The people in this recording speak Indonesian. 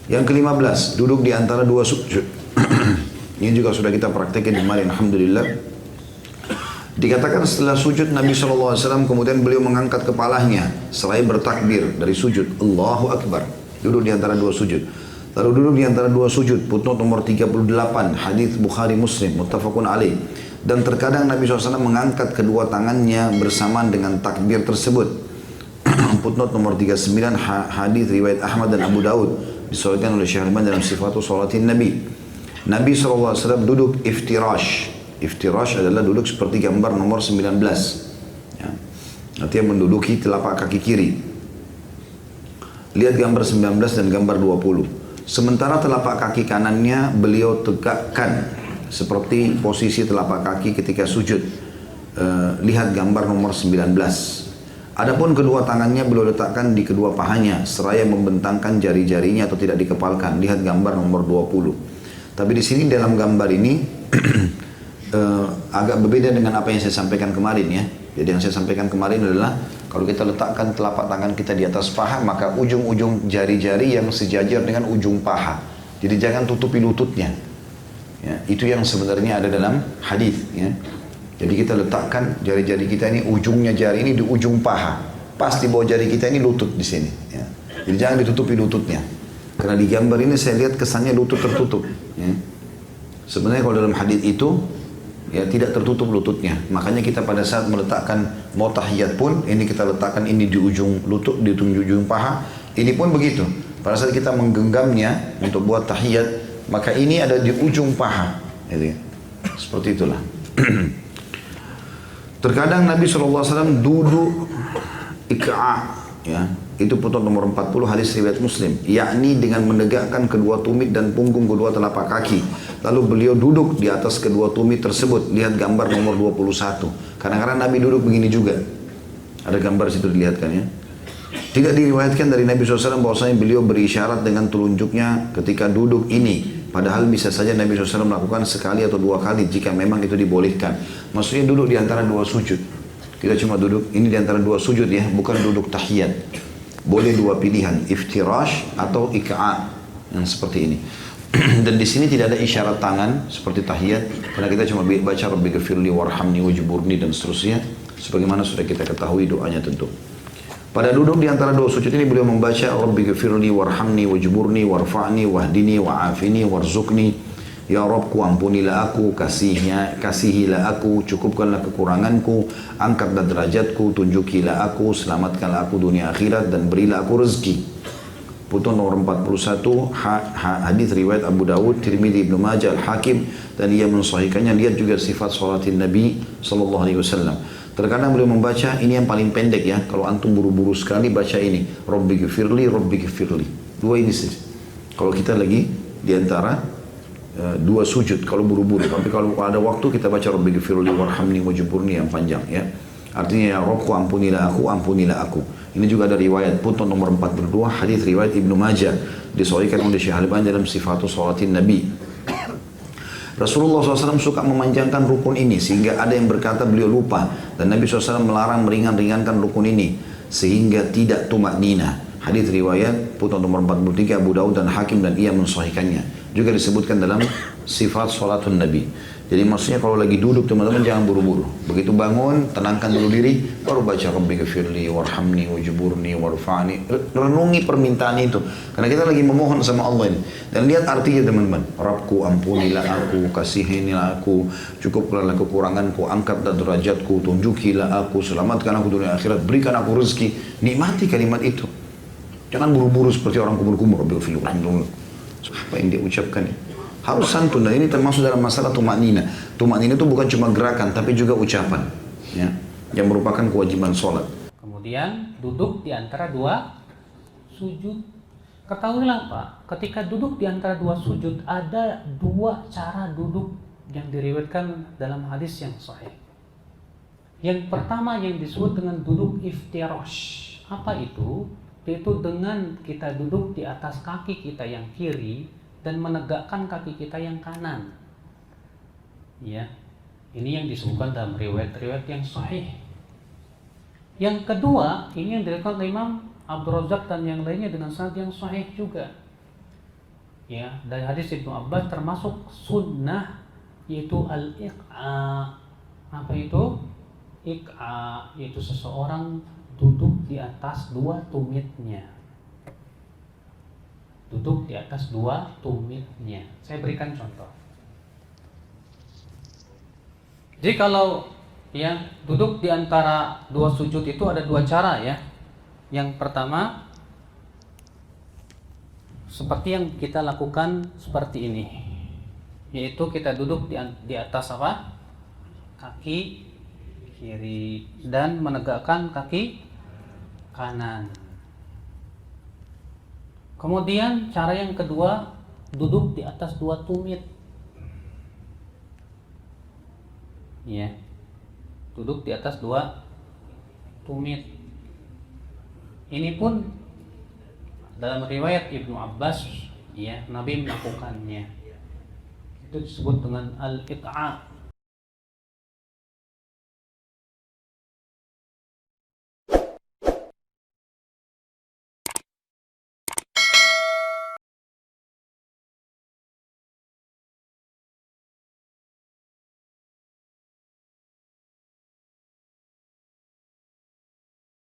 Yang ke-15, duduk di antara dua sujud. Ini juga sudah kita praktekkan kemarin, alhamdulillah. Dikatakan setelah sujud Nabi SAW kemudian beliau mengangkat kepalanya seraya bertakbir dari sujud. Allahu Akbar. Duduk di antara dua sujud. Lalu duduk di antara dua sujud. Footnote nomor 38. Hadis Bukhari Muslim. Muttafaqun alaih. Dan terkadang Nabi SAW mengangkat kedua tangannya bersamaan dengan takbir tersebut. Footnote nomor 39. Hadis riwayat Ahmad dan Abu Daud. Disahihkan oleh Syekh Albani dalam Sifatul Salatin Nabi. Nabi SAW duduk iftirash. Iftirash adalah duduk seperti gambar nomor 19. Ya. Artinya menduduki telapak kaki kiri. Lihat gambar 19 dan gambar 20. Sementara telapak kaki kanannya beliau tegakkan seperti posisi telapak kaki ketika sujud. Lihat gambar nomor 19. Adapun kedua tangannya beliau letakkan di kedua pahanya seraya membentangkan jari-jarinya atau tidak dikepalkan. Lihat gambar nomor 20. Tapi di sini dalam gambar ini agak berbeda dengan apa yang saya sampaikan kemarin ya. Jadi yang saya sampaikan kemarin adalah kalau kita letakkan telapak tangan kita di atas paha, maka ujung-ujung jari-jari yang sejajar dengan ujung paha. Jadi jangan tutupi lututnya. Ya, itu yang sebenarnya ada dalam hadis. Ya. Jadi kita letakkan jari-jari kita ini, ujungnya jari ini di ujung paha. Pas di bawah jari kita ini lutut di sini. Ya. Jadi jangan ditutupi lututnya. Karena di gambar ini saya lihat kesannya lutut tertutup. Ya. Sebenarnya kalau dalam hadis itu ya tidak tertutup lututnya. Makanya kita pada saat meletakkan mau tahiyat pun ini kita letakkan ini di ujung lutut, di ujung paha. Ini pun begitu. Pada saat kita menggenggamnya untuk buat tahiyat, maka ini ada di ujung paha. Jadi, seperti itulah. Terkadang Nabi SAW duduk ik'a, ya. Itu footnote nomor 40 hadis riwayat Muslim, yakni dengan menegakkan kedua tumit dan punggung kedua telapak kaki. Lalu beliau duduk di atas kedua tumit tersebut. Lihat gambar nomor 21. Kadang-kadang Nabi duduk begini juga. Ada gambar situ dilihatkan ya. Tidak diriwayatkan dari Nabi SAW bahwasanya beliau berisyarat dengan telunjuknya ketika duduk ini. Padahal bisa saja Nabi SAW melakukan sekali atau dua kali jika memang itu dibolehkan. Maksudnya duduk di antara dua sujud. Kita cuma duduk ini di antara dua sujud ya, bukan duduk tahiyat. Boleh dua pilihan, iftirash atau ik'a yang seperti ini. Dan di sini tidak ada isyarat tangan seperti tahiyat, karena kita cuma baca Rabbighfirli warhamni wajburni dan seterusnya, sebagaimana sudah kita ketahui doanya tentu. Pada duduk di antara dua sujud ini beliau membaca Rabbighfirli warhamni wajburni warfa'ni wahdini wa'afini warzuqni. Ya Rabbku, ampunilah aku, kasihilah aku, cukupkanlah kekuranganku, angkatlah derajatku, tunjukilah aku, selamatkanlah aku dunia akhirat dan berilah aku rezeki. Footnote nomor 41 hadis riwayat Abu Dawud, Tirmidzi, Ibnu Majah, Al-Hakim dan ia mensahihkannya. Lihat juga sifat salatin Nabi sallallahu alaihi wasallam. Terkadang beliau membaca ini yang paling pendek ya. Kalau antum buru-buru sekali baca ini, Rabbighfirli, Rabbighfirli. Dua ini saja. Kalau kita lagi di antara dua sujud kalau buru-buru. Tapi kalau ada waktu kita baca Rabbighfirli warhamni wajburni yang panjang ya. Artinya ya Rabbku, ampunilah aku, ampunilah aku. Ini juga ada riwayat footnote nomor 42 hadis riwayat Ibnu Majah disahihkan oleh Syekh Albani dalam Sifatus Salatin Nabi. Rasulullah SAW suka memanjangkan rukun ini sehingga ada yang berkata beliau lupa, dan Nabi SAW melarang meringan-ringankan rukun ini sehingga tidak tumak nina. Hadis riwayat footnote nomor 43 Abu Daud dan Hakim dan ia mensahihkannya. Juga disebutkan dalam sifat salatun Nabi. Jadi maksudnya kalau lagi duduk teman-teman jangan buru-buru. Begitu bangun, tenangkan dulu diri, baru baca Rabbighfirli warhamni wajburni warfa'ni. Renungi permintaan itu. Karena kita lagi memohon sama Allah ini. Dan lihat artinya teman-teman. Rabbku, ampunilah aku, kasihinilah aku, cukupkanlah kekuranganku, angkatlah derajatku, tunjukilah aku, selamatkan aku dunia akhirat, berikan aku rezeki. Nikmati kalimat itu. Jangan buru-buru seperti orang kumur-kumur. Rabbighfirli warhamni. Apa yang dia ucapkan ini? Harus santun, dan ini termasuk dalam masalah tumak nina. Tumak nina itu bukan cuma gerakan, tapi juga ucapan, ya, yang merupakan kewajiban sholat. Kemudian duduk di antara dua sujud. Ketahuilah Pak, ketika duduk di antara dua sujud ada dua cara duduk yang diriwayatkan dalam hadis yang sahih. Yang pertama yang disebut dengan duduk iftirash. Apa itu? Yaitu dengan kita duduk di atas kaki kita yang kiri dan menegakkan kaki kita yang kanan. Ya, ini yang disebutkan dalam riwayat-riwayat yang sahih. Yang kedua, ini yang diriwayatkan oleh Imam Abdul Razak dan yang lainnya dengan sanad yang sahih juga. Ya, dari hadis Ibnu Abbas termasuk sunnah yaitu al-iq'a. Apa itu? Iq'a yaitu seseorang duduk di atas dua tumitnya. Duduk di atas dua tumitnya. Saya berikan contoh. Jadi kalau ya duduk di antara dua sujud itu ada dua cara ya. Yang pertama seperti yang kita lakukan seperti ini, yaitu kita duduk di atas apa? Kaki kiri dan menegakkan kaki kanan. Kemudian cara yang kedua duduk di atas dua tumit. Ya. Duduk di atas dua tumit. Ini pun dalam riwayat Ibnu Abbas ya, Nabi melakukannya. Itu disebut dengan al-iq'a.